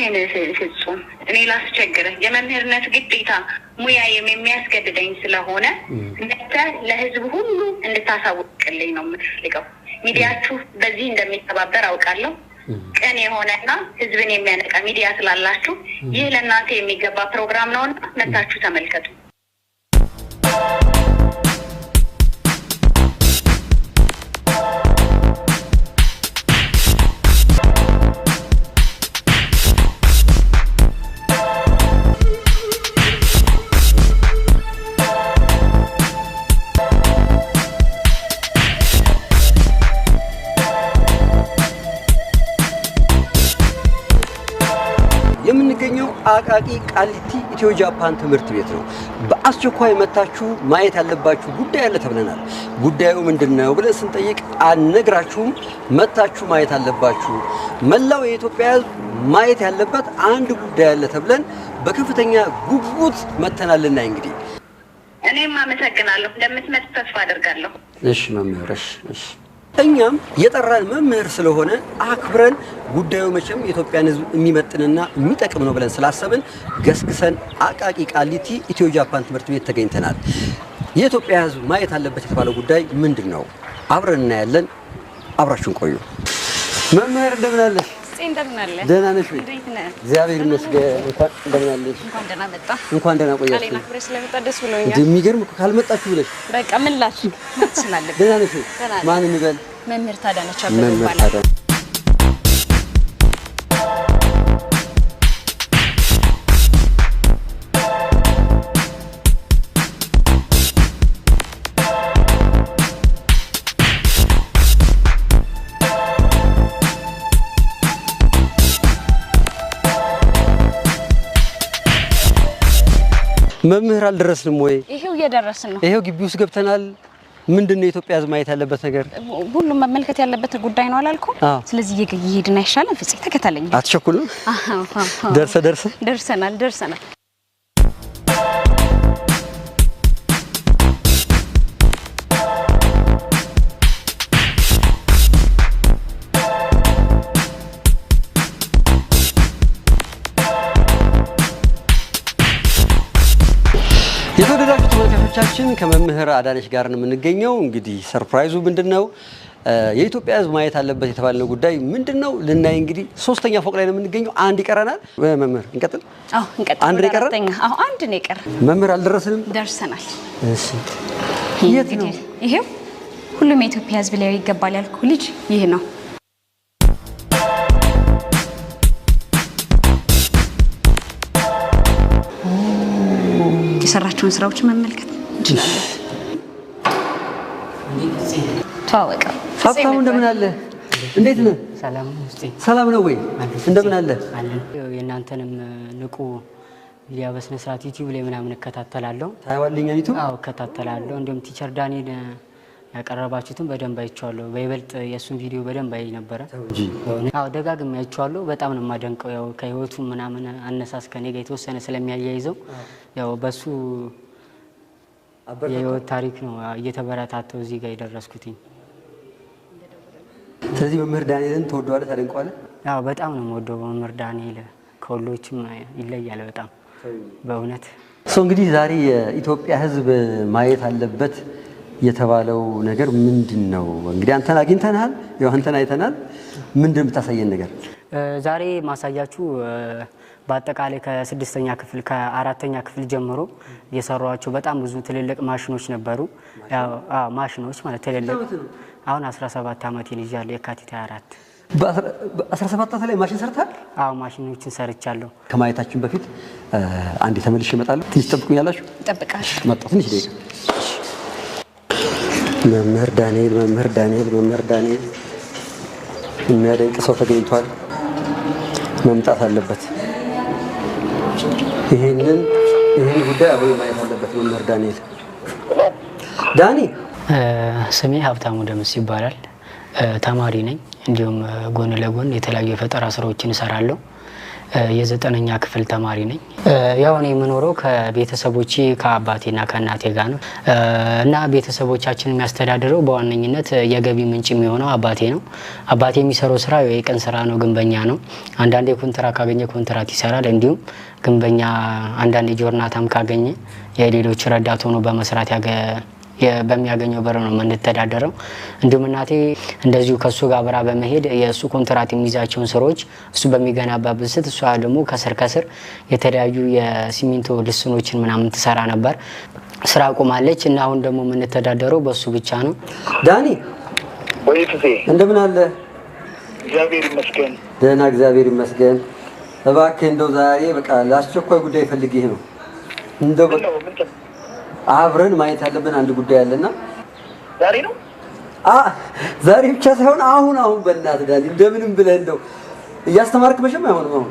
እባክህን ፍጹም እኔ ላስቸግርህ የመምህርነት ግዴታ ሙያ የሚያስገድደኝ ስለሆነ ለህዝብ ሁሉ እንድታሳውቅልኝ ነው የምፈልገው። ሚዲያችሁ በዚህ እንደሚተባበር አውቃለሁ። ቀን የሆነና ህዝብን የሚያነቃ ሚዲያ ስላላችሁ ይህ ለእናንተ የሚገባ ፕሮግራም ነውና መታችሁ ተመልከቱ። የምንገኘው አቃቂ ቃሊቲ ኢትዮ ጃፓን ትምህርት ቤት ነው። በአስቸኳይ መታችሁ ማየት ያለባችሁ ጉዳይ አለ ተብለናል። ጉዳዩ ምንድነው ብለን ስንጠይቅ አልነግራችሁም፣ መታችሁ ማየት አለባችሁ። መላው የኢትዮጵያ ሕዝብ ማየት ያለበት አንድ ጉዳይ አለ ተብለን በከፍተኛ ጉጉት መተናልና እንግዲህ እኔም አመሰግናለሁ። እንደምትመጡ ተስፋ አደርጋለሁ። እሺ መምህር፣ እሺ እኛም የጠራን መምህር ስለሆነ አክብረን ጉዳዩ መቼም የኢትዮጵያን ሕዝብ የሚመጥንና የሚጠቅም ነው ብለን ስላሰብን ገስግሰን አቃቂ ቃሊቲ ኢትዮ ጃፓን ትምህርት ቤት ተገኝተናል። የኢትዮጵያ ሕዝብ ማየት አለበት የተባለው ጉዳይ ምንድነው? አብረን እናያለን። አብራችሁን ቆዩ። መምህር እንደምን አለሽ? እንደምን አለ? ደህና ነሽ? እንዴት ነህ? እግዚአብሔር ይመስገን። እንኳን እንደምን አለሽ? እንኳን ደህና መጣ። እንኳን ደህና ቆያችሁ። ቃሌና ክብሬ ስለመጣ ደስ ብሎኛል። እንደሚገርም ካልመጣችሁ ብለሽ በቃ ምን ላሽ ትችላለህ? ደህና ነሽ? ማን እንበል? መምህር ታዳነች አበበ ይባላል። መምህር አልደረስንም ወይ? ይሄው እየደረስን ነው። ይሄው ግቢ ውስጥ ገብተናል። ምንድነው የኢትዮጵያ ሕዝብ ማየት ያለበት ነገር? ሁሉም መመልከት ያለበት ጉዳይ ነው አላልኩም? ስለዚህ እየሄድን አይሻልም? ፍፄ ተከተለኝ። አትቸኩልም? ደርሰናል። የተወደዳችሁ ተመልካቾቻችን ከመምህር አዳነች ጋር ነው የምንገኘው። እንግዲህ ሰርፕራይዙ ምንድነው? የኢትዮጵያ ሕዝብ ማየት አለበት የተባለው ጉዳይ ምንድነው? ልናይ እንግዲህ ሶስተኛ ፎቅ ላይ ነው የምንገኘው። አንድ ይቀረናል። መምህር እንቀጥል? እንቀጥል። አንድ ነው ይቀራል? አንድ ነው ይቀር። መምህር አልደረስንም? ደርሰናል። እሺ፣ የት ነው? ይሄው ሁሉም የኢትዮጵያ ሕዝብ ላይ ይገባል ያልኩ ልጅ ይሄ ነው። የሰራቸውን ስራዎች መመልከት እንችላለን። ተዋወቀ። ሀብታሙ እንደምን አለ? እንዴት ነህ? ሰላም ነው ወይ? እንደምን አለ? የእናንተንም ንቁ ሚዲያ በስነ ስርዓት ዩቲዩብ ላይ ምናምን እከታተላለሁ። ታይዋለኛ ዩቲዩብ? አዎ እከታተላለሁ። እንዲሁም ቲቸር ዳንኤል ያቀረባችሁትን በደንብ አይቼዋለሁ። በይበልጥ የእሱን ቪዲዮ በደንብ አይ ነበረ። አዎ ደጋግሜ አይቼዋለሁ። በጣም ነው የማደንቀው። ያው ከህይወቱ ምናምን አነሳስ ከኔ ጋር የተወሰነ ስለሚያያይዘው ያው በሱ የህይወት ታሪክ ነው እየተበረታተው እዚህ ጋር የደረስኩትኝ። ስለዚህ መምህር ዳንኤልን ተወደዋለህ? ታደንቀዋለህ? አዎ በጣም ነው የምወደው መምህር ዳንኤል። ከሁሎችም ይለያል በጣም በእውነት። እንግዲህ ዛሬ የኢትዮጵያ ሕዝብ ማየት አለበት የተባለው ነገር ምንድነው? እንግዲህ አንተን አግኝተናል፣ ያው አንተን አይተናል። ምንድነው የምታሳየን ነገር? ዛሬ ማሳያችሁ በአጠቃላይ ከ6ኛ ክፍል ከ4ኛ ክፍል ጀምሮ የሰሯቸው በጣም ብዙ ትልልቅ ማሽኖች ነበሩ። ያው ማሽኖች ማለት ትልልቅ አሁን 17 ዓመቴን ይዣለሁ። የካቲት 24 በ17 ዓመት ላይ ማሽን ሰርታል? አዎ ማሽኖችን ሰርቻለሁ። ከማየታችን በፊት አንዴ ተመልሼ እመጣለሁ። ትንሽ ጠብቁኛላችሁ? እጠብቃለሁ። መጣሁ። ትንሽ ደቂቃ። መምህር ዳንኤል የሚያደንቅ ሰው ተገኝቷል። መምጣት አለበት። ይሄን ጉዳይ አብሮ ማየት አለበት መምህር ዳንኤል። ዳኒ ስሜ ሀብታሙ ደምስ ይባላል። ተማሪ ነኝ። እንዲሁም ጎን ለጎን የተለያዩ የፈጠራ ስራዎችን እሰራለሁ። የ9ኛ ክፍል ተማሪ ነኝ። ያው እኔ የምኖረው ከቤተሰቦቼ ከአባቴና ከእናቴ ጋር ነው እና ቤተሰቦቻችን የሚያስተዳድረው በዋነኝነት የገቢ ምንጭ የሚሆነው አባቴ ነው። አባቴ የሚሰራው ስራ የቀን ስራ ነው፣ ግንበኛ ነው። አንዳንዴ ኮንትራት ካገኘ ኮንትራት ይሰራል። እንዲሁም ግንበኛ አንዳንዴ ጆርናታም ካገኘ የሌሎች ረዳት ሆኖ በመስራት በሚያገኘው ብር ነው የምንተዳደረው። እንዲሁም እናቴ እንደዚሁ ከሱ ጋር አብራ በመሄድ የእሱ ኮንትራት የሚይዛቸውን ስራዎች እሱ በሚገነባበት ስት እሷ ደግሞ ከስር የተለያዩ የሲሚንቶ ልስኖችን ምናምን ትሰራ ነበር። ስራ አቁማለች እና አሁን ደግሞ የምንተዳደረው በሱ ብቻ ነው። ዳኒ እንደምን አለ? እግዚአብሔር ይመስገን። ደህና እግዚአብሔር ይመስገን። እባክህ እንደው ዛሬ በቃ ለአስቸኳይ ጉዳይ ፈልጌህ ነው። እንደው አብረን ማየት ያለብን አንድ ጉዳይ አለና ዛሬ ነው? ዛሬ ብቻ ሳይሆን አሁን በእናትህ ዳኒ እንደምንም ብለህ እንደው እያስተማርክ መቼም አይሆንም። አሁን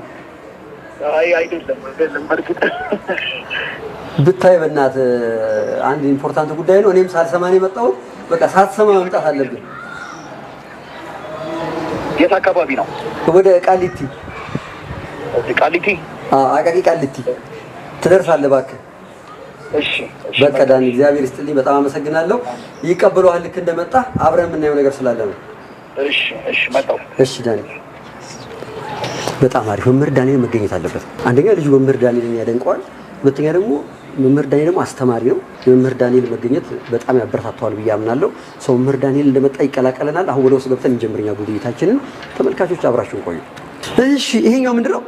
አይደለም በርግጥ ብታይ በእናትህ አንድ ኢምፖርታንት ጉዳይ ነው። እኔም ሳልሰማ ነው የመጣሁት። በቃ ሳትሰማ መምጣት አለብን። የት አካባቢ ነው? ወደ ቃሊቲ። ቃሊቲ? አቃቂ ቃሊቲ ትደርሳለህ እባክህ። እሺ በቃ ዳኒ እግዚአብሔር ይስጥልኝ፣ በጣም አመሰግናለሁ። ይቀበሉሃል ልክ እንደመጣ አብረን የምናየው ነገር ስላለ ነው። እሺ መጣሁ። እሺ ዳኒ በጣም አሪፍ። መምህር ዳንኤል መገኘት አለበት። አንደኛ ልጁ መምህር ዳንኤልን ያደንቀዋል፣ ሁለተኛ ደግሞ መምህር ዳንኤል ደግሞ አስተማሪ ነው። የመምህር ዳንኤል መገኘት በጣም ያበረታተዋል ብዬ አምናለሁ። ሰው መምህር ዳንኤል እንደመጣ ይቀላቀለናል። አሁን ወደ ውስጥ ገብተን እንጀምርኛ ጉብኝታችንን። ተመልካቾች አብራችሁን ቆዩ። እሺ ይሄኛው ምንድነው?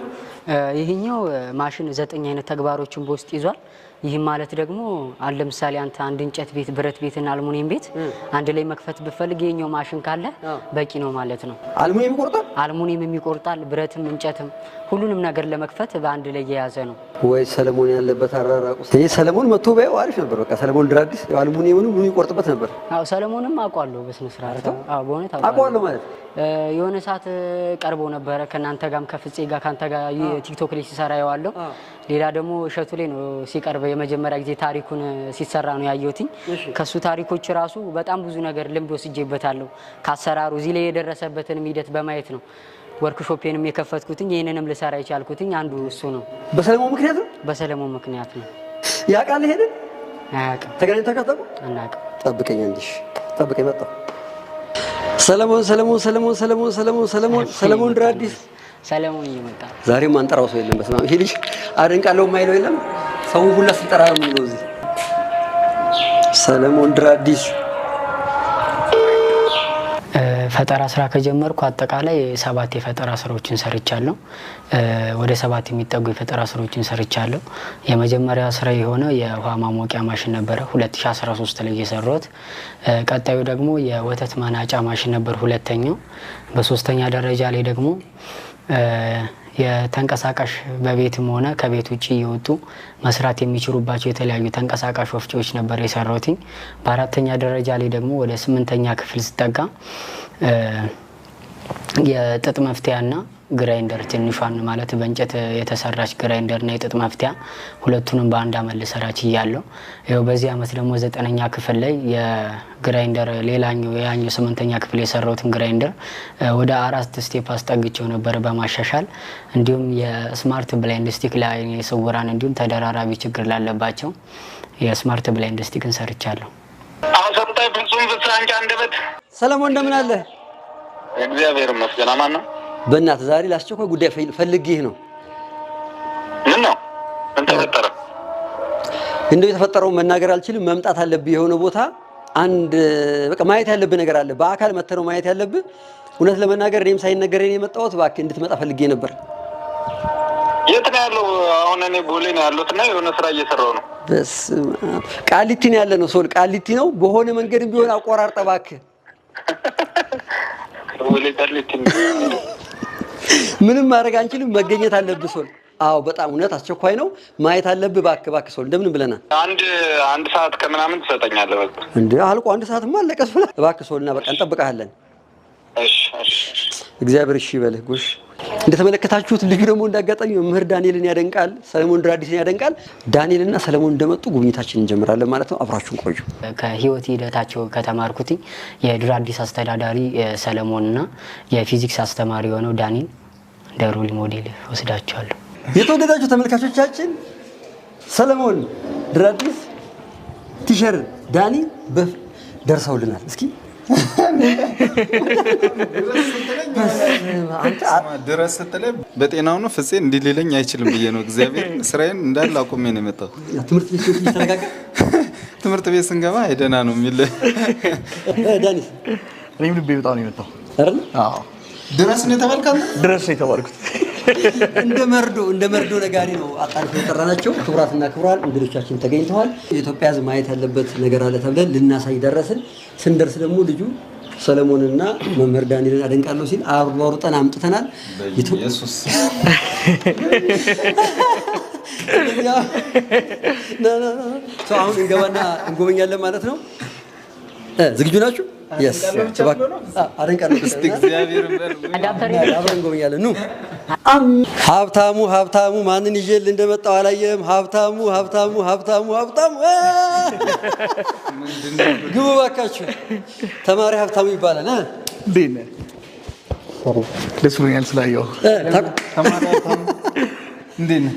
ይሄኛው ማሽን 9 አይነት ተግባሮችን በውስጥ ይዟል። ይህም ማለት ደግሞ ለምሳሌ አንተ አንድ እንጨት ቤት፣ ብረት ቤትና አልሙኒየም ቤት አንድ ላይ መክፈት ብፈልግ ይሄኛው ማሽን ካለ በቂ ነው ማለት ነው። አልሙኒየም ይቆርጣል፣ አልሙኒየም ይቆርጣል፣ ብረትም እንጨትም ሁሉንም ነገር ለመክፈት በአንድ ላይ የያዘ ነው። ወይ ሰለሞን ያለበት አራራቁ። ይሄ ሰለሞን መጥቶ ባየው አሪፍ ነበር። በቃ ሰለሞን ድራዲስ አልሙኒየሙን ሁሉ ይቆርጥበት ነበር። አዎ ሰለሞንም አውቀዋለሁ በስነ ስርዓት። አዎ በእውነት አውቀዋለሁ ማለት የሆነ ሰዓት ቀርቦ ነበረ ከናንተ ጋርም ከፍጼ ጋር ካንተ ጋር ቲክቶክ ላይ ሲሰራ ያዋለው። ሌላ ደግሞ እሸቱ ላይ ነው ሲቀርብ የመጀመሪያ ጊዜ ታሪኩን ሲሰራ ነው ያየሁት። ከሱ ታሪኮች ራሱ በጣም ብዙ ነገር ልምድ ወስጄበታለሁ። ካሰራሩ እዚህ ላይ የደረሰበትን ሂደት በማየት ነው ወርክሾፔንም የከፈትኩት። ይሄንንም ልሰራ የቻልኩት አንዱ እሱ ነው። በሰለሞን ምክንያት ነው። በሰለሞን ምክንያት ነው። ያውቃል። ሄደን አያውቅም። ተገናኝተን ከተቀጠቁ አናውቅም። ጠብቀኝ አንዲሽ ጠብቀኝ። መጣሁ። ሰለሞን ድራዲስ ሰለሞን እየመጣ ዛሬም አንጠራው ሰው የለም። በስመ አብ ይሄ ልጅ አደንቃለሁ የማይለው የለም። ሰው ሁላ ስንጠራ ነው የሚለው እዚህ ሰለሞን ድራዲስ። ፈጠራ ስራ ከጀመርኩ አጠቃላይ 7 የፈጠራ ስራዎችን ሰርቻለሁ። ወደ 7 የሚጠጉ የፈጠራ ስራዎችን ሰርቻለሁ። የመጀመሪያ ስራ የሆነው የውሃ ማሞቂያ ማሽን ነበረ 2013 ላይ የሰራሁት። ቀጣዩ ደግሞ የወተት ማናጫ ማሽን ነበር ሁለተኛው። በሶስተኛ ደረጃ ላይ ደግሞ የተንቀሳቃሽ በቤትም ሆነ ከቤት ውጪ እየወጡ መስራት የሚችሉባቸው የተለያዩ ተንቀሳቃሽ ወፍጮዎች ነበር የሰራሁት። በአራተኛ ደረጃ ላይ ደግሞ ወደ 8ኛ ክፍል ስጠጋ የጥጥ መፍተያና ግራይንደር ትንሿን ማለት በእንጨት የተሰራች ግራይንደርና የጥጥ መፍተያ ሁለቱንም በአንድ አመት ልሰራ ችያለሁ። ይኸው በዚህ አመት ደግሞ 9ኛ ክፍል ላይ የግራይንደር ሌላኛው ያኛው 8ኛ ክፍል የሰራሁትን ግራይንደር ወደ 4 ስቴፕ አስጠግቼው ነበር በማሻሻል። እንዲሁም የስማርት ብላይንድ ስቲክ ላይ የስውራን እንዲሁም ተደራራቢ ችግር ላለባቸው የስማርት ብላይንድ ስቲክን ሰርቻለሁ። አሰምታይ ፍጹም ፍሳንጫ አንደበት ሰለሞን እንደምን አለ? እግዚአብሔር ይመስገን አማን ነው። በእናትህ ዛሬ ላስቸኳይ ጉዳይ ፈልጌህ ነው። ምን ነው? ምን ተፈጠረ? እንደው የተፈጠረው መናገር አልችልም። መምጣት አለብህ የሆነ ቦታ አንድ በቃ ማየት ያለብህ ነገር አለ። በአካል መተህ ነው ማየት ያለብህ። እውነት ለመናገር እኔም ሳይነገረኝ የመጣሁት እባክህ እንድትመጣ ፈልጌ ነበር። የት ነው ያለው? አሁን እኔ ቦሌ ነው ያለሁት እና የሆነ ስራ እየሰራሁ ነው። በስመ አብ ቃሊቲ ነው ያለ ነው። ሶል ቃሊቲ ነው። በሆነ መንገድም ቢሆን አቆራርጠህ እባክህ። ቦሌ ቃሊቲ ምንም ማድረግ አንችልም። መገኘት አለብህ ሶል። አዎ በጣም እውነት አስቸኳይ ነው። ማየት አለብህ እባክህ ሶል። እንደምን ብለናል? አንድ ሰዓት ከምናምን ትሰጠኛለህ። በቃ እንዴ አልቆ አንድ ሰዓትማ አለቀስ ብለህ እባክህ ሶልና በቃ እንጠብቅሃለን። እሺ እግዚአብሔር እሺ ይበልህ። ጎሽ እንደተመለከታችሁት ልጁ ደግሞ እንዳጋጣሚ መምህር ዳንኤልን ያደንቃል፣ ሰለሞን ድራዲስን ያደንቃል። ዳንኤልና ሰለሞን እንደመጡ ጉብኝታችንን እንጀምራለን ማለት ነው። አብራችሁን ቆዩ። ከህይወት ሂደታቸው ከተማርኩት የድራዲስ አስተዳዳሪ ሰለሞንና የፊዚክስ አስተማሪ የሆነው ዳንኤል ሮል ሞዴል ወስዳቸዋለሁ። የተወደዳችሁ ተመልካቾቻችን ሰለሞን ድራዲስ ቲሸር ዳኒ ደርሰውልናል። እስኪ ድረስ ስትለኝ በጤናው ነው ፍፄ እንዲህ ሊለኝ አይችልም ብዬ ነው እግዚአብሔር ስራዬን እንዳለ አቁሜ ነው የመጣው። ትምህርት ቤት ሲወጣ ተረጋጋ። ትምህርት ቤት ስንገባ አይደና ነው የሚል ዳኒ እኔም ልቤ በጣም ነው የመጣው አይደል? አዎ ድረስ ነው የተባልከው? ድረስ ነው የተባልኩት። እንደ መርዶ ነጋሪ ነው አጣርቶ የጠራናቸው። ክቡራትና ክቡራን እንግዶቻችን ተገኝተዋል። የኢትዮጵያ ሕዝብ ማየት ያለበት ነገር አለ ተብለን ልናሳይ ደረስን። ስንደርስ ደግሞ ልጁ ሰለሞንና መምህር ዳንኤልን አደንቃለሁ ሲል አሯሩጠን አምጥተናል። ኢየሱስ አሁን እንገባና እንጎበኛለን ማለት ነው። ዝግጁ ናችሁ? አደንቃለሁ። እስቲ እግዚአብሔር አብረን እንጎበኛለን። ኑ ሀብታሙ ማንን ይዤል እንደመጣው አላየህም? ሀብታሙ ግቡ እባካችሁ። ተማሪ ሀብታሙ ይባላል። እንዴት ነህ? ደስ ብሎኛል ስላየሁ። ተማሪ ሀብታሙ እንዴት ነህ?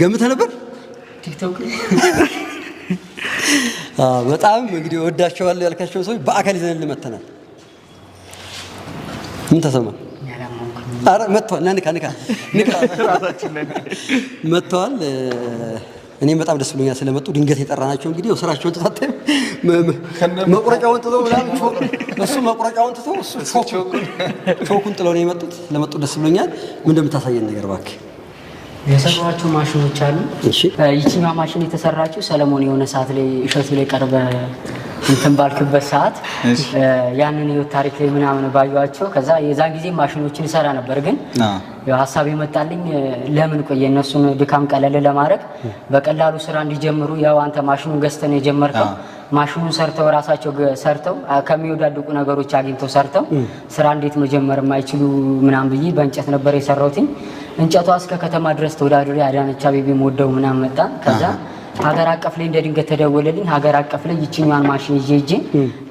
ገምተህ ነበር? ቲክቶክ በጣም እንግዲህ ወዳቸዋለሁ ያልካቸው ሰዎች በአካል ይዘን መተናል። ምን ተሰማ? አረ መጥተዋል። ንካ መጥተዋል። እኔም በጣም ደስ ብሎኛል ስለመጡ። ድንገት የጠራናቸው እንግዲህ ስራቸውን ተታተም መቁረጫውን ጥለው እሱ መቁረጫውን ትተው እሱ ቾኩን ጥለው ነው የመጡት። ለመጡ ደስ ብሎኛል። ምን እንደምታሳየን ነገር እባክህ። የሰሯቸው ማሽኖች አሉ። ይቺኛው ማሽን የተሰራችው ሰለሞን የሆነ ሰዓት ላይ እሸቱ ላይ ቀርበ እንትን ባልክበት ሰዓት ያንን ህይወት ታሪክ ላይ ምናምን ባዩዋቸው ከዛ የዛን ጊዜ ማሽኖችን ይሰራ ነበር። ግን ያው ሀሳብ የመጣልኝ ለምን ቆየ እነሱን ድካም ቀለል ለማድረግ በቀላሉ ስራ እንዲጀምሩ ያው አንተ ማሽኑን ገዝተን የጀመርከው ማሽኑን ሰርተው ራሳቸው ሰርተው ከሚወዳድቁ ነገሮች አግኝተው ሰርተው ስራ እንዴት መጀመር የማይችሉ ምናምን ብዬ በእንጨት ነበር የሰራሁት። እንጨቷ እስከ ከተማ ድረስ ተወዳድሬ አዳነች አቤቤ ወደው ምናምን መጣ። ከዛ ሀገር አቀፍ ላይ እንደ ድንገት ተደወለልኝ። ሀገር አቀፍ ላይ ይችኛዋን ማሽን ይዤ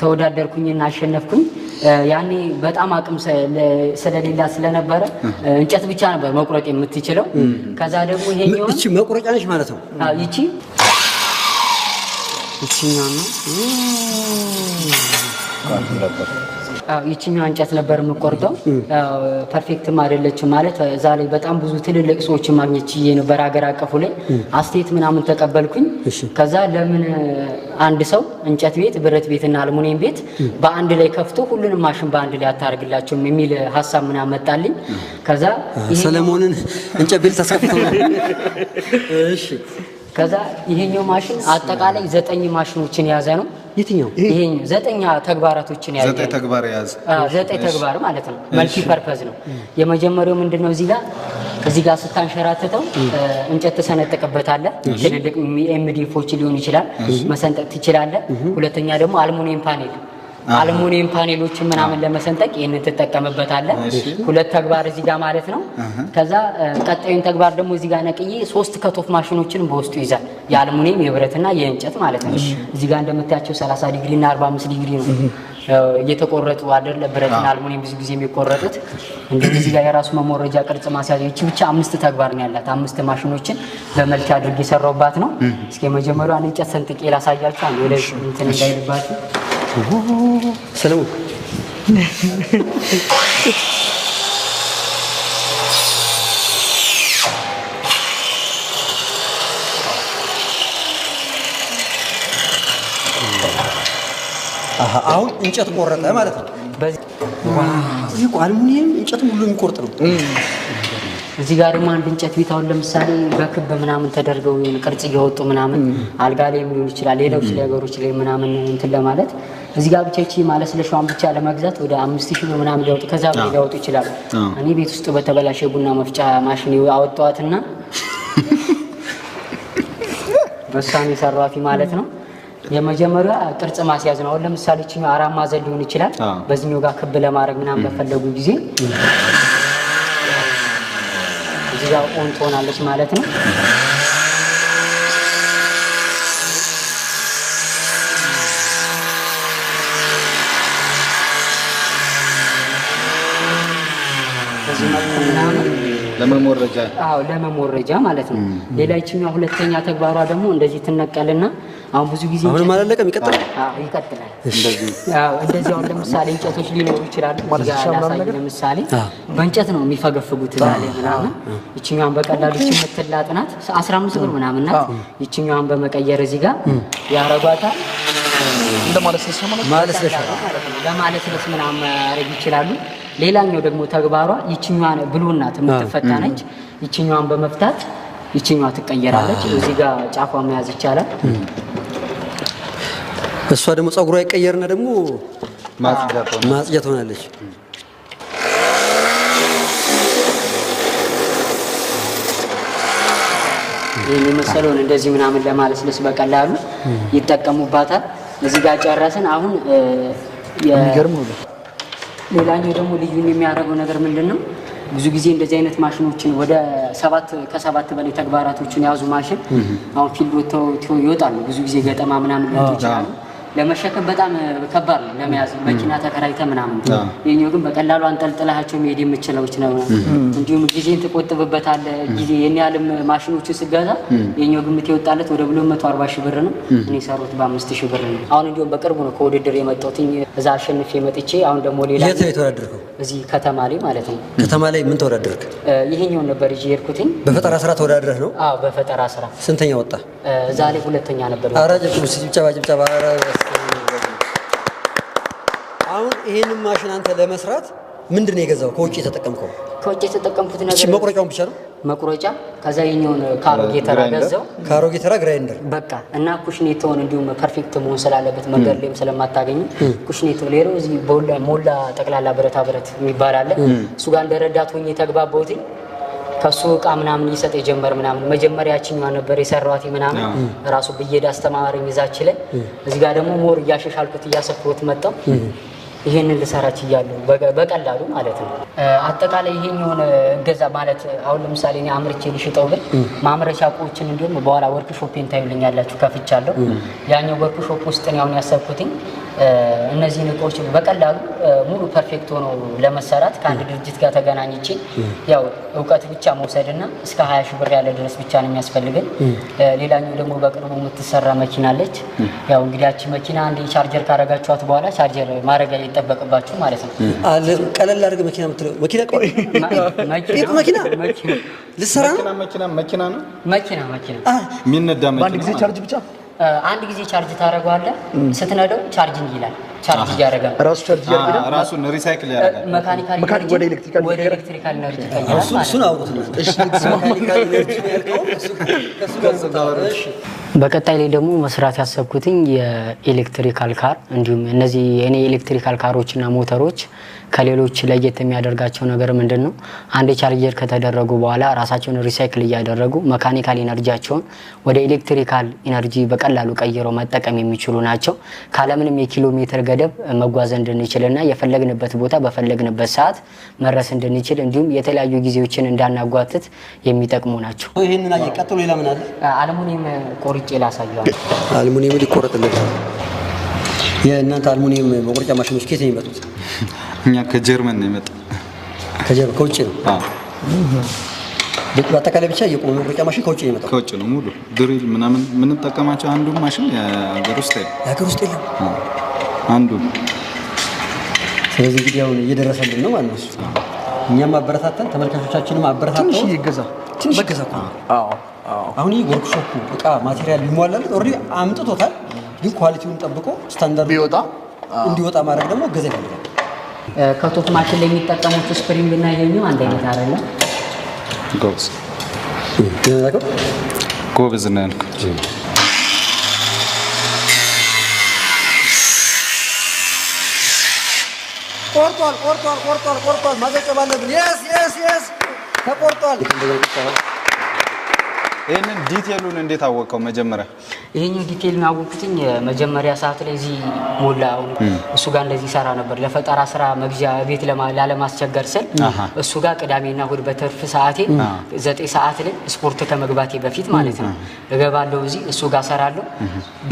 ተወዳደርኩኝና አሸነፍኩኝ። ያኔ በጣም አቅም ስለሌላ ስለነበረ እንጨት ብቻ ነበር መቁረጥ የምትችለው። ከዛ ደግሞ ይሄኛው እቺ መቁረጫ ነች ማለት ነው። አዎ ይችኛው ነው። ይችኛው እንጨት ነበር የምቆርጠው። ፐርፌክትም አይደለችም ማለት እዛ ላይ በጣም ብዙ ትልልቅ ሰዎችን ማግኘት ችዬ ነበር። ሀገር አቀፉ ላይ አስተያየት ምናምን ተቀበልኩኝ። ከዛ ለምን አንድ ሰው እንጨት ቤት፣ ብረት ቤትና አልሙኒየም ቤት በአንድ ላይ ከፍቶ ሁሉንም ማሽን በአንድ ላይ አታርግላቸውም የሚል ሀሳብ ምናምን መጣልኝ። ከዛ ሰለሞንን እንጨት ቤት ታስከፍተው። እሺ ከዛ ይሄኛው ማሽን አጠቃላይ 9 ማሽኖችን የያዘ ነው። የትኛው? ይሄኛው 9 ተግባራቶችን ያዘ። 9 ተግባር ያዘ። 9 ተግባር ማለት ነው። መልቲ ፐርፐዝ ነው። የመጀመሪያው ምንድነው? እዚህ ጋር ስታንሸራተተው እንጨት ተሰነጠቀበታለህ። ትልልቅ ኤምዲፎች ሊሆን ይችላል መሰንጠቅ ትችላለህ። ሁለተኛ ደግሞ አልሙኒየም ፓኔሎችን ምናምን ለመሰንጠቅ ይሄንን ትጠቀምበታለህ። ሁለት ተግባር እዚህ ጋር ማለት ነው። ከዛ ቀጣዩን ተግባር ደግሞ እዚህ ጋር ነቅዬ 3 ከቶፍ ማሽኖችን በውስጡ ይዛል። የአልሙኒየም የብረትና የእንጨት ማለት ነው። እዚህ ጋር እንደምታያቸው 30 ዲግሪ እና 45 ዲግሪ ነው እየተቆረጡ አይደለ? ብረትና አልሙኒየም ብዙ ጊዜ የሚቆረጡት እንደዚህ። እዚህ ጋር የራሱ መሞረጃ ቅርጽ ማስያዝ ይቺ ብቻ 5 ተግባር ነው ያላት። 5 ማሽኖችን በመልክ አድርጌ የሰራሁባት ነው። እስኪ መጀመሪያውን እንጨት ሰንጥቄ ላሳያችሁ። አንዴ ወደ እንትን እንዳይልባችሁ ሰለሞን አሁን እንጨት ቆረጠ ማለት ነው። ይሄ አልሙኒየም እንጨት ሁሉ የሚቆርጥ ነው። እዚህ ጋር ደግሞ አንድ እንጨት ቤት አሁን ለምሳሌ በክብ ምናምን ተደርገው ቅርጽ እያወጡ ምናምን አልጋ ላይ ሊሆን ይችላል ሌሎች ነገሮች ላይ ምናምን እንትን ለማለት እዚህ ጋር ብቻ እቺ ማለስለሻውን ብቻ ለመግዛት ወደ 5000 ብር ምናምን ሊያወጡ ከዛ በላይ ሊያወጡ ይችላል። እኔ ቤት ውስጥ በተበላሸ ቡና መፍጫ ማሽን አወጣዋትና በሳኔ ሰራፊ ማለት ነው። የመጀመሪያ ቅርጽ ማስያዝ ነው። አሁን ለምሳሌ እቺ አራት ማዕዘን ሊሆን ይችላል። በዚህኛው ጋር ክብ ለማድረግ ምናምን በፈለጉ ጊዜ እዚህ ጋር ኦን ትሆናለች ማለት ነው። ምናምን ለመሞረጃ ለመሞረጃ ማለት ነው። ሌላኛው ሁለተኛ ተግባሯ ደግሞ እንደዚህ ትነቀልና አሁን ብዙ ጊዜ አሁን ማለለቀም ይቀጥላል። ይቀጥላል። እንደዚህ አሁን ለምሳሌ እንጨቶች ሊኖሩ ይችላሉ። ለምሳሌ በእንጨት ነው የሚፈገፍጉት ምናምን። ይችኛዋን በቀላሉ የምትላጥናት 15 ብር ምናምን ናት። ይችኛዋን በመቀየር እዚህ ጋር ያረጓታል። ለማለስለስ ምናምን ማድረግ ይችላሉ። ሌላኛው ደግሞ ተግባሯ ይችኛዋን ብሎናት የምትፈታ ነች። ይችኛዋን በመፍታት ይችኛዋ ትቀየራለች። እዚህ ጋር ጫፏ መያዝ ይቻላል። እሷ ደግሞ ጸጉሯ ይቀየርና ደግሞ ማጽጃ ትሆናለች። ይሄን የመሰለውን እንደዚህ ምናምን ለማለስለስ በቀላሉ ይጠቀሙባታል። እዚህ ጋር ጨረስን። አሁን የሚገርም ነው። ሌላኛው ደግሞ ልዩን የሚያደርገው ነገር ምንድነው? ብዙ ጊዜ እንደዚህ አይነት ማሽኖችን ወደ ከሰባት በላይ ተግባራቶችን ያዙ ማሽን አሁን ፊልድ ወጥተው ይወጣሉ። ብዙ ጊዜ ገጠማ ምናምን ይችላሉ። ለመሸከም በጣም ከባድ ነው ለመያዝ መኪና ተከራይተ ምናምን። የኛው ግን በቀላሉ አንጠልጥላቸው መሄድ የምችለው ነው። እንዲሁም ጊዜን ትቆጥብበታለህ። ጊዜ የኛልም ማሽኖችን ስገዛ የኛው ግምት ይወጣለት ወደ 240 ሺህ ብር ነው። እኔ ሰሩት በ5 ሺህ ብር ነው። አሁን እንዲሁም በቅርቡ ነው ከውድድር የመጣሁት። እዛ አሸንፌ መጥቼ አሁን ደግሞ ሌላ የት ነው የተወዳደርከው? እዚህ ከተማ ላይ ማለት ነው። ከተማ ላይ ምን ተወዳደርክ? ይሄኛው ነበር ይዤ የሄድኩት። በፈጠራ ስራ ተወዳድረህ ነው? አዎ በፈጠራ ስራ። ስንተኛ ወጣ? እዛ ላይ ሁለተኛ ነበር። አራጀ ጭብጨባ። አሁን ይሄንን ማሽን አንተ ለመስራት ምንድነው የገዛው? ከውጭ የተጠቀምከው? ከውጭ የተጠቀምኩት ነገር እቺ መቁረጫውን ብቻ ነው? መቁረጫ ከዛ የኛውን ካሮጌ ተራ ገዛው። ካሮጌ ተራ ግራይንደር በቃ እና ኩሽኔቶን እንዲሁም ፐርፌክት መሆን ስላለበት መንገድ ላይም ስለማታገኙ ኩሽኔቶ ሌላው እዚህ ሞላ ጠቅላላ ብረታ ብረት የሚባል አለ። እሱ ጋር እንደረዳት ሆኜ ተግባባሁት። ከሱ እቃ ምናምን ይሰጥ የጀመር ምናምን መጀመሪያችኛዋ ነበር የሰራዋት ምናምን ራሱ በየዳ አስተማረኝ ይዛች ላይ እዚህ ጋር ደግሞ ሞር እያሻሻልኩት እያሰፍኩት መጣው። ይሄንን ልሰራች ይያሉ በቀላሉ ማለት ነው። አጠቃላይ ይሄኛውን ገዛ ማለት አሁን ለምሳሌ እኔ አምርቼ ልሽጠው ብል ማምረቻ እቃዎችን እንዲሁም በኋላ ወርክሾፔን ታዩልኛላችሁ ከፍቻለሁ። ያኛው ወርክሾፕ ውስጥ ነው አሁን ያሰብኩትኝ እነዚህ እቃዎች በቀላሉ ሙሉ ፐርፌክት ሆኖ ለመሰራት ከአንድ ድርጅት ጋር ተገናኝቼ ያው እውቀት ብቻ መውሰድና እስከ 20 ሺህ ብር ያለ ድረስ ብቻ ነው የሚያስፈልገን። ሌላኛው ደግሞ በቅርቡ የምትሰራ መኪና አለች። ያው እንግዲህ ያቺ መኪና አንዴ ቻርጀር ካረጋችኋት በኋላ ቻርጀር ማድረግ ይጠበቅባችሁ ማለት ነው። ቀለል አድርገህ መኪና የምትለው መኪና ልሰራ ነው። መኪና ነው መኪና የሚነዳ መኪና በአንድ ጊዜ ቻርጅ ብቻ አንድ ጊዜ ቻርጅ ታደርገዋለህ። ስትነደው ቻርጂንግ ይላል። ቻርጅ ያደርጋል ራሱ ቻርጅ ያደርጋል። ራሱን ሪሳይክል ያደርጋል። መካኒካል ወደ ኤሌክትሪካል ኢነርጂ ይቀየራል። እሱን አውሩት ነው። እሺ መካኒካል ኢነርጂ ያልከው እሱ በቀጣይ ላይ ደግሞ መስራት ያሰብኩትኝ የኤሌክትሪካል ካር እንዲሁም እነዚህ የኔ ኤሌክትሪካል ካሮችና ሞተሮች ከሌሎች ለየት የሚያደርጋቸው ነገር ምንድነው? አንድ ቻርጀር ከተደረጉ በኋላ ራሳቸውን ሪሳይክል እያደረጉ መካኒካል ኢነርጂያቸውን ወደ ኤሌክትሪካል ኢነርጂ በቀላሉ ቀይረው መጠቀም የሚችሉ ናቸው። ካለምንም የኪሎ ሜትር ገደብ መጓዝ እንድንችልና የፈለግንበት ቦታ በፈለግንበት ሰዓት መድረስ እንድንችል እንዲሁም የተለያዩ ጊዜዎችን እንዳናጓትት የሚጠቅሙ ናቸው። ይሄንን አየቀጥሎ ሌላ ምን አለ? አልሙኒየም ቆርጬ ላሳየው። አልሙኒየም ሊቆረጥልህ የእናንተ አልሙኒየም መቆረጫ ማሽኖች ከየት ነው የሚመጡት? እኛ ከጀርመን ነው የመጣው። ከጀርመን ከውጭ ነው? አዎ። በአጠቃላይ ብቻ የቆመ መቆረጫ ማሽን ከውጭ ነው የመጣው? ከውጭ ነው። ሙሉ ድሪል ምናምን የምንጠቀማቸው አንዱ ማሽን የሀገር ውስጥ የለም። የሀገር ውስጥ የለም አንዱ። ስለዚህ እንግዲህ አሁን እየደረሰልን ነው ማለት ነው። እኛም አበረታተን ተመልካቾቻችንም አበረታተን ትንሽ ይገዛ አዎ። አሁን ይሄ ወርክሾፕ እቃ ማቴሪያል ሊሟላለት ኦልሬዲ አምጥቶታል። ግን ኳሊቲውን ጠብቆ ስታንዳርድ እንዲወጣ ማድረግ ደግሞ እገዛ ይፈልጋል። ከቶፕ ማሽን ላይ የሚጠቀሙት ስፕሪንግ እና ይሄኛው አንድ አይነት አይደለም። ጎበዝ ነው ያልኩት። ቆርጧል። ማዘጨብ አለብን። የስ ተቆርጧል። ይሄንን ዲቴሉን እንዴት አወቀው? መጀመሪያ ይሄኛው ዲቴል ያወቅኩትኝ መጀመሪያ ሰዓት ላይ እዚህ ሞላ እሱ ጋር እንደዚህ ሰራ ነበር ለፈጠራ ስራ መግዣ ቤት ላለማስቸገር ስል እሱ ጋር ቅዳሜና እሁድ በትርፍ ሰዓቴ 9 ሰዓት ላይ ስፖርት ከመግባቴ በፊት ማለት ነው እገባለሁ እዚህ እሱ ጋር ሰራለሁ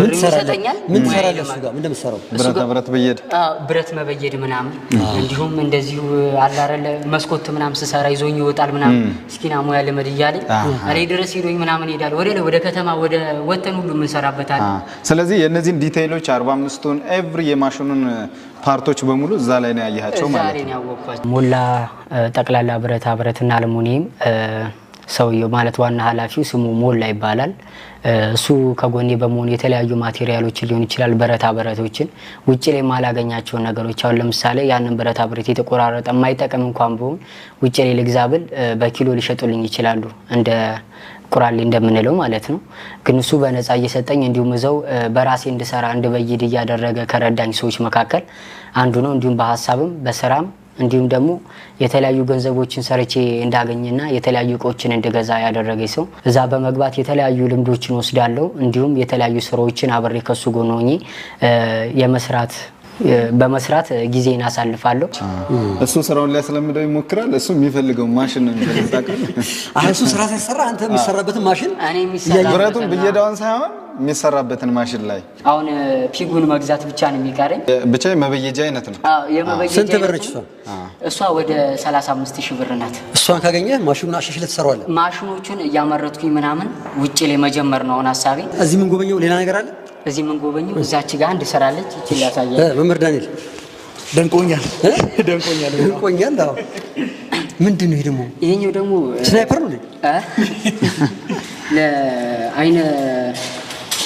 ብር ይሰጠኛል ምን ሰራለሁ እሱ ጋር ምን እንደምሰራው ብረት መበየድ ምናምን እንዲሁም እንደዚሁ አላረለ መስኮት ምናምን ስሰራ ይዞኝ ይወጣል ምናምን እስኪና ሙያ ለመድ ይያለኝ አሬ ድረስ ይሮኝ ምናምን ይዳል ወደ ከተማ ወደ ወተን ሁሉ ምን ሰራበታል ስለዚህ የነዚህን ዲቴይሎች 45ቱን ኤቭሪ የማሽኑን ፓርቶች በሙሉ እዛ ላይ ነው ያያያቸው ማለት ነው ሞላ ጠቅላላ ብረትና አልሙኒየም ሰውየው ማለት ዋና ኃላፊው ስሙ ሞላ ይባላል እሱ ከጎኔ በመሆን የተለያዩ ማቴሪያሎችን ሊሆን ይችላል ብረቶችን ውጪ ላይ ማላገኛቸው ነገሮች አሁን ለምሳሌ ያንን ብረት የተቆራረጠ የማይጠቅም እንኳን ቢሆን ውጪ ላይ ልግዛብል በኪሎ ሊሸጡልኝ ይችላሉ እንደ ቁራሌ እንደምንለው ማለት ነው ግን እሱ በነፃ እየሰጠኝ እንዲሁም እዛው በራሴ እንድሰራ እንድበይድ እያደረገ ከረዳኝ ሰዎች መካከል አንዱ ነው እንዲሁም በሐሳብም በስራም እንዲሁም ደግሞ የተለያዩ ገንዘቦችን ሰርቼ እንዳገኝና የተለያዩ እቃዎችን እንድገዛ ያደረገኝ ሰው እዛ በመግባት የተለያዩ ልምዶችን ወስዳለሁ እንዲሁም የተለያዩ ስራዎችን አብሬ ከሱ ጎን ሆኜ በመስራት ጊዜን አሳልፋለሁ እሱ ስራውን ሊያስለምደው ይሞክራል እሱ የሚፈልገው ማሽን ነው የሚፈልጋው እሱ ስራ ሲሰራ አንተ የሚሰራበትን ማሽን እኔ የሚሰራ ብረቱን በየዳውን ሳይሆን የሚሰራበትን ማሽን ላይ አሁን ፒጉን መግዛት ብቻ ነው የሚቀረኝ ብቻ የመበየጃ አይነት ነው የመበየጃ ስንት ብር ነች እሷ ወደ 35000 ብር ናት እሷን ካገኘ ማሽኑን አሻሽለህ ትሰራዋለህ ማሽኖቹን እያመረትኩኝ ምናምን ውጪ ላይ መጀመር ነው ሐሳቤ እዚህ ምን ጎበኘው ሌላ ነገር አለ እዚህ ምን ጎበኘው እዛች ጋር አንድ ሰራለች እቺ ላሳየ መምህር ዳንኤል ደንቆኛል አዎ ምንድነው ይሄ ደግሞ ይሄኛው ደግሞ ስናይፐር ነው ለአይነ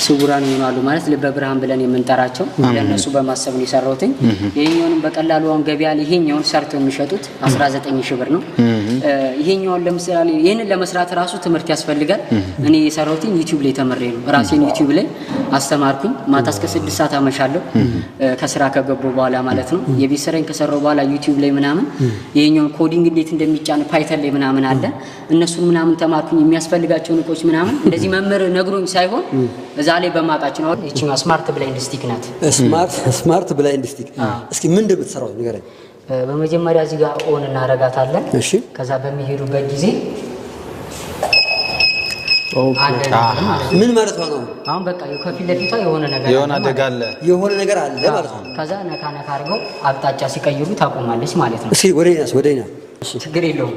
ስውራን ይሆናሉ ማለት ለበብርሃን ብለን የምንጠራቸው ለነሱ በማሰብ ነው የሰራውትኝ ይሄኛውን በቀላሉ አሁን ገበያ ላይ ይሄኛውን ሰርተው የሚሸጡት 19000 ብር ነው ይሄኛውን ለምሳሌ ይሄንን ለመስራት ራሱ ትምህርት ያስፈልጋል እኔ የሰራውትኝ ዩቲዩብ ላይ ተመረየ ነው ራሴን ዩቲዩብ ላይ አስተማርኩኝ ማታ እስከ 6 ሰዓት አመሻለሁ ከስራ ከገባሁ በኋላ ማለት ነው የቤት ስራዬን ከሰራው በኋላ ዩቲዩብ ላይ ምናምን ይሄኛውን ኮዲንግ እንዴት እንደሚጫን ፓይተን ላይ ምናምን አለ እነሱን ምናምን ተማርኩኝ የሚያስፈልጋቸውን እቆች ምናምን እንደዚህ መምህር ነግሮኝ ሳይሆን ዛሬ በማቃችን ነው እቺና ስማርት ብላይንድ ስቲክ ናት ስማርት ብላይንድ ስቲክ እስኪ ምን እንደምትሰራው ንገረኝ በመጀመሪያ እዚህ ጋር ኦን እናረጋታለን እሺ ከዛ በሚሄዱበት ጊዜ ምን ማለት ነው አሁን በቃ ከፊት ለፊቷ የሆነ ነገር አለ ማለት ነው ከዛ ነካ አድርገው አቅጣጫ ሲቀይሩ ታቆማለች ማለት ነው እሺ ወደኛ ችግር የለውም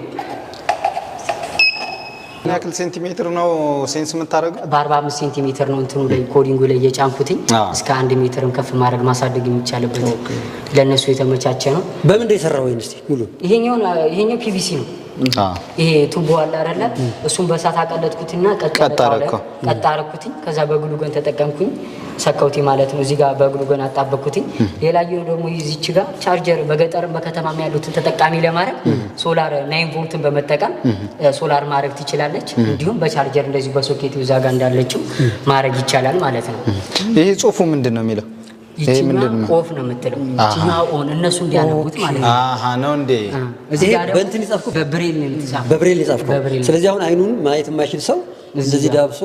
ያክል ሴንቲሜትር ነው ሴንስ የምታረገው በ45 ሴንቲሜትር ነው እንትኑ ላይ ኮዲንጉ ላይ የጫንኩትኝ እስከ 1 ሜትርም ከፍ ማድረግ ማሳደግ የሚቻልበት ለነሱ የተመቻቸ ነው በምን እንደሰራው ወይንስ ሙሉ ይሄኛው ፒቪሲ ነው ይሄ ቱቦ አለ አይደል እሱን በሳት አቀለጥኩትና ቀጣረኩትኝ ከዛ በግሉገን ተጠቀምኩኝ ሰካውቲ ማለት ነው እዚህ ጋር በግሉገን አጣበኩትኝ ሌላኛው ደግሞ እዚች ጋር ቻርጀር በገጠርም በከተማም ያሉትን ተጠቃሚ ለማድረግ ሶላር 9 ቮልትን በመጠቀም ሶላር ማድረግ ትችላለች እንዲሁም በቻርጀር እንደዚህ በሶኬት እዛ ጋር እንዳለችው ማድረግ ይቻላል ማለት ነው ይሄ ጽሁፉ ምንድነው የሚለው ይሄ ምንድነው ኦፍ ነው የምትለው እቺና ኦን እነሱ እንዲያነቡት ማለት ነው ነው እንዴ እዚህ ጋር በእንትን ይጻፍኩ በብሬል ነው የተጻፈው በብሬል ይጻፍኩ ስለዚህ አሁን አይኑን ማየት የማይችል ሰው እንደዚህ ዳብሶ